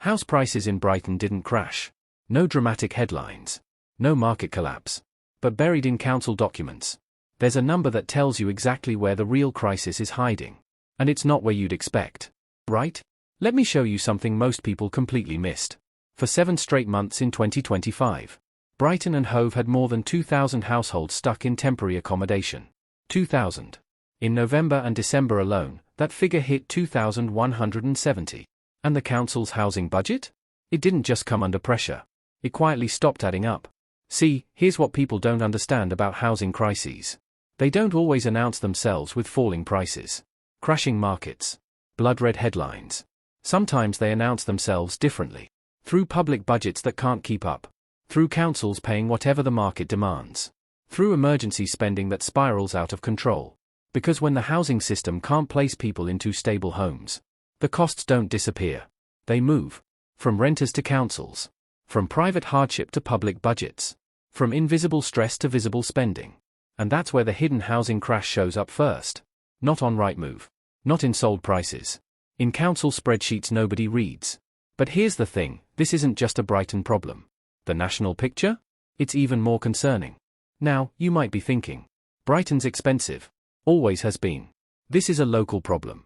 House prices in Brighton didn't crash. No dramatic headlines. No market collapse. But buried in council documents, there's a number that tells you exactly where the real crisis is hiding. And it's not where you'd expect. Right? Let me show you something most people completely missed. For 7 straight months in 2025, Brighton and Hove had more than 2,000 households stuck in temporary accommodation. 2,000. In November and December alone, that figure hit 2,170. And the council's housing budget? It didn't just come under pressure. It quietly stopped adding up. See, here's what people don't understand about housing crises. They don't always announce themselves with falling prices, crashing markets, blood-red headlines. Sometimes they announce themselves differently. Through public budgets that can't keep up. Through councils paying whatever the market demands. Through emergency spending that spirals out of control. Because when the housing system can't place people into stable homes, the costs don't disappear. They move. From renters to councils. From private hardship to public budgets. From invisible stress to visible spending. And that's where the hidden housing crash shows up first. Not on Rightmove. Not in sold prices. In council spreadsheets nobody reads. But here's the thing, this isn't just a Brighton problem. The national picture? It's even more concerning. Now, you might be thinking, Brighton's expensive. Always has been. This is a local problem.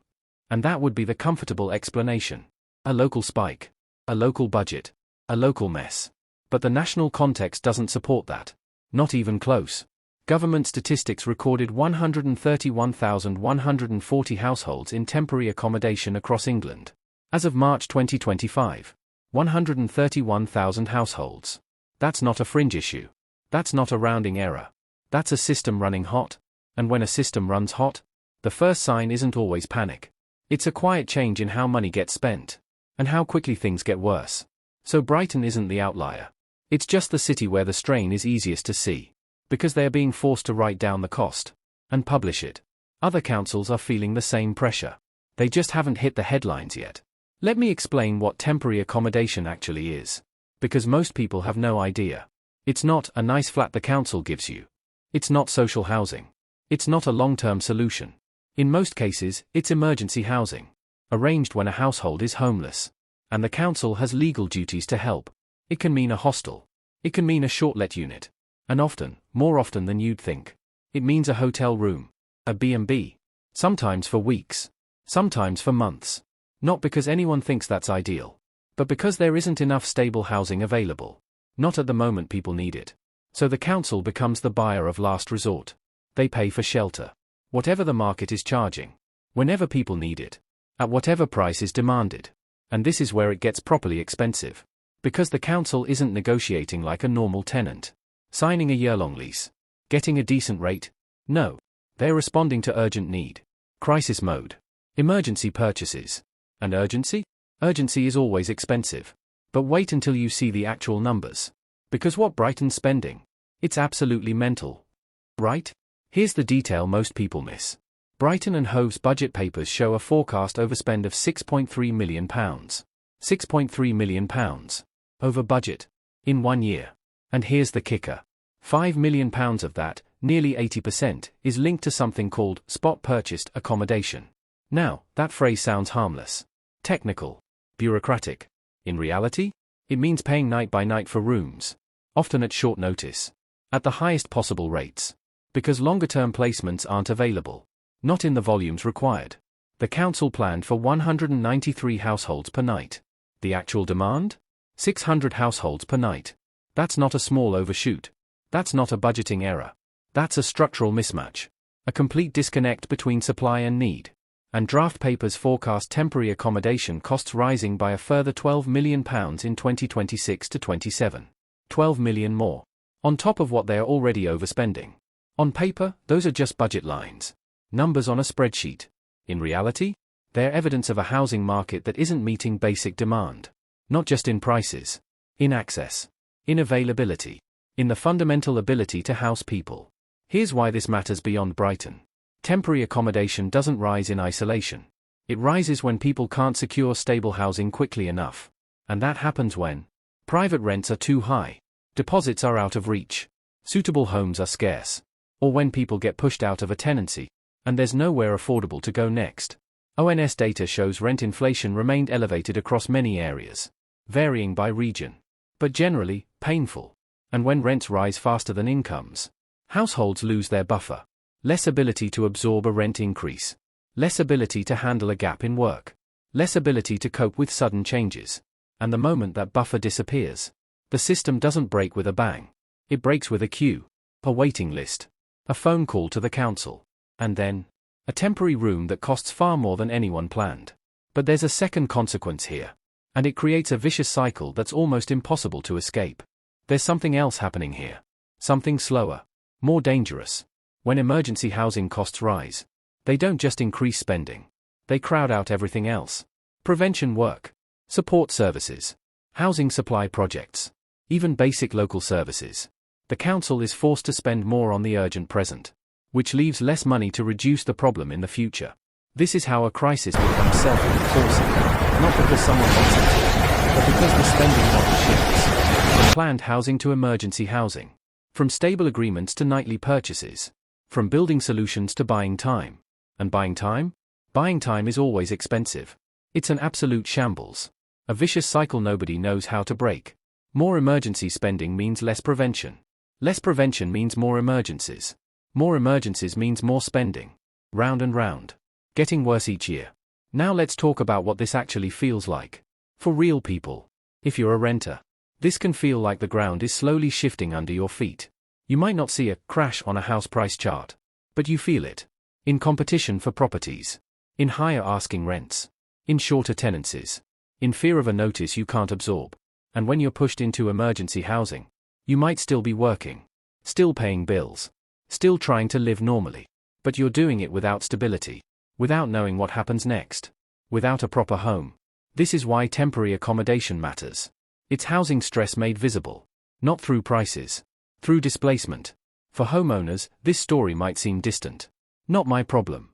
And that would be the comfortable explanation. A local spike. A local budget. A local mess. But the national context doesn't support that. Not even close. Government statistics recorded 131,140 households in temporary accommodation across England. As of March 2025, 131,000 households. That's not a fringe issue. That's not a rounding error. That's a system running hot. And when a system runs hot, the first sign isn't always panic. It's a quiet change in how money gets spent. And how quickly things get worse. So Brighton isn't the outlier. It's just the city where the strain is easiest to see. Because they are being forced to write down the cost. And publish it. Other councils are feeling the same pressure. They just haven't hit the headlines yet. Let me explain what temporary accommodation actually is. Because most people have no idea. It's not a nice flat the council gives you. It's not social housing. It's not a long-term solution. In most cases, it's emergency housing. Arranged when a household is homeless. And the council has legal duties to help. It can mean a hostel. It can mean a short-let unit. And often, more often than you'd think, it means a hotel room. A B&B. Sometimes for weeks. Sometimes for months. Not because anyone thinks that's ideal. But because there isn't enough stable housing available. Not at the moment people need it. So the council becomes the buyer of last resort. They pay for shelter. Whatever the market is charging. Whenever people need it. At whatever price is demanded. And this is where it gets properly expensive. Because the council isn't negotiating like a normal tenant. Signing a year-long lease. Getting a decent rate. No. They're responding to urgent need. Crisis mode. Emergency purchases. And urgency? Urgency is always expensive. But wait until you see the actual numbers. Because what Brighton's spending? It's absolutely mental. Right? Here's the detail most people miss. Brighton and Hove's budget papers show a forecast overspend of £6.3 million. £6.3 million. Over budget. In 1 year. And here's the kicker. £5 million of that, nearly 80%, is linked to something called spot purchased accommodation. Now, that phrase sounds harmless. Technical. Bureaucratic. In reality, it means paying night by night for rooms. Often at short notice. At the highest possible rates. Because longer-term placements aren't available. Not in the volumes required. The council planned for 193 households per night. The actual demand? 600 households per night. That's not a small overshoot. That's not a budgeting error. That's a structural mismatch. A complete disconnect between supply and need. And draft papers forecast temporary accommodation costs rising by a further £12 million in 2026 to 27. 12 million more. On top of what they are already overspending. On paper, those are just budget lines. Numbers on a spreadsheet. In reality, they're evidence of a housing market that isn't meeting basic demand. Not just in prices. In access. In availability. In the fundamental ability to house people. Here's why this matters beyond Brighton. Temporary accommodation doesn't rise in isolation. It rises when people can't secure stable housing quickly enough. And that happens when private rents are too high, deposits are out of reach, suitable homes are scarce, or when people get pushed out of a tenancy, and there's nowhere affordable to go next. ONS data shows rent inflation remained elevated across many areas. varying by region, but generally, painful. And when rents rise faster than incomes, households lose their buffer. Less ability to absorb a rent increase. Less ability to handle a gap in work. Less ability to cope with sudden changes. And the moment that buffer disappears, the system doesn't break with a bang. It breaks with a queue, a waiting list, a phone call to the council, and then a temporary room that costs far more than anyone planned. But there's a second consequence here, and it creates a vicious cycle that's almost impossible to escape. There's something else happening here. Something slower, more dangerous. When emergency housing costs rise, they don't just increase spending. They crowd out everything else. Prevention work, support services, housing supply projects, even basic local services. The council is forced to spend more on the urgent present, which leaves less money to reduce the problem in the future. This is how a crisis becomes self-reinforcing, not because someone wants it to, but because the spending model shifts. From planned housing to emergency housing. From stable agreements to nightly purchases. From building solutions to buying time. And buying time? Buying time is always expensive. It's an absolute shambles. A vicious cycle nobody knows how to break. More emergency spending means less prevention. Less prevention means more emergencies. More emergencies means more spending. Round and round. Getting worse each year. Now let's talk about what this actually feels like. For real people. If you're a renter, this can feel like the ground is slowly shifting under your feet. You might not see a crash on a house price chart, but you feel it. In competition for properties. In higher asking rents. In shorter tenancies. In fear of a notice you can't absorb. And when you're pushed into emergency housing, you might still be working. Still paying bills. Still trying to live normally. But you're doing it without stability. Without knowing what happens next. Without a proper home. This is why temporary accommodation matters. It's housing stress made visible. Not through prices. Through displacement. For homeowners, this story might seem distant. Not my problem.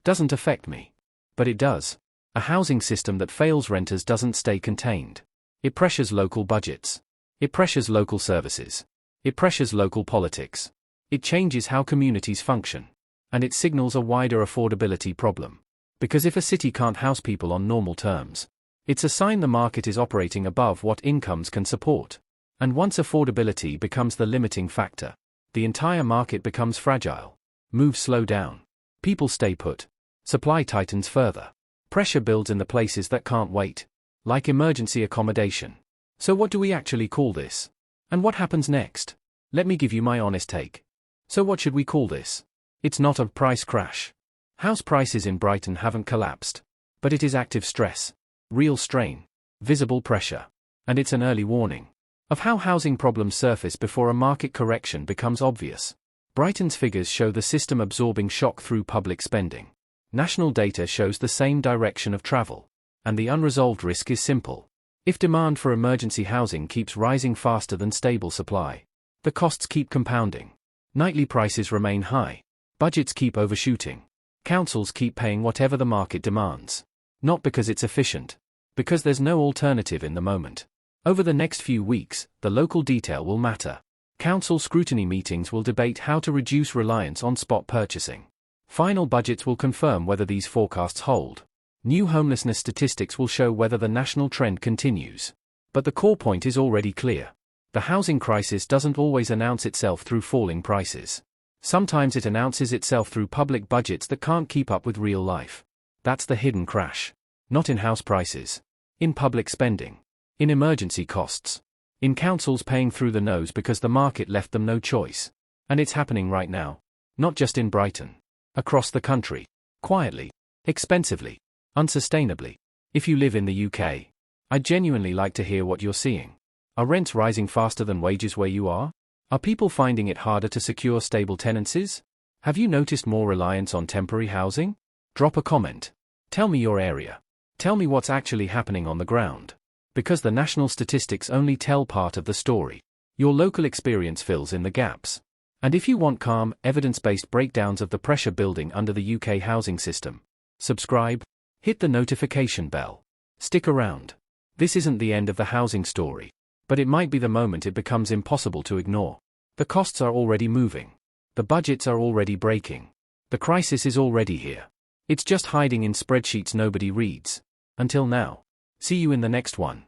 Doesn't affect me. But it does. A housing system that fails renters doesn't stay contained. It pressures local budgets. It pressures local services. It pressures local politics. It changes how communities function. And it signals a wider affordability problem. Because if a city can't house people on normal terms, it's a sign the market is operating above what incomes can support. And once affordability becomes the limiting factor, the entire market becomes fragile. Moves slow down. People stay put. Supply tightens further. Pressure builds in the places that can't wait. Like emergency accommodation. So what do we actually call this? And what happens next? Let me give you my honest take. So what should we call this? It's not a price crash. House prices in Brighton haven't collapsed. But it is active stress. Real strain. Visible pressure. And it's an early warning of how housing problems surface before a market correction becomes obvious. Brighton's figures show the system absorbing shock through public spending. National data shows the same direction of travel. And the unresolved risk is simple. If demand for emergency housing keeps rising faster than stable supply, the costs keep compounding. Nightly prices remain high. Budgets keep overshooting. Councils keep paying whatever the market demands. Not because it's efficient. Because there's no alternative in the moment. Over the next few weeks, the local detail will matter. Council scrutiny meetings will debate how to reduce reliance on spot purchasing. Final budgets will confirm whether these forecasts hold. New homelessness statistics will show whether the national trend continues. But the core point is already clear. The housing crisis doesn't always announce itself through falling prices. Sometimes it announces itself through public budgets that can't keep up with real life. That's the hidden crash. Not in house prices. In public spending. In emergency costs. In councils paying through the nose because the market left them no choice. And it's happening right now. Not just in Brighton. Across the country. Quietly. Expensively. Unsustainably. If you live in the UK, I'd genuinely like to hear what you're seeing. Are rents rising faster than wages where you are? Are people finding it harder to secure stable tenancies? Have you noticed more reliance on temporary housing? Drop a comment. Tell me your area. Tell me what's actually happening on the ground. Because the national statistics only tell part of the story. Your local experience fills in the gaps. And if you want calm, evidence-based breakdowns of the pressure building under the UK housing system, subscribe, hit the notification bell. Stick around. This isn't the end of the housing story. But it might be the moment it becomes impossible to ignore. The costs are already moving. The budgets are already breaking. The crisis is already here. It's just hiding in spreadsheets nobody reads. Until now. See you in the next one.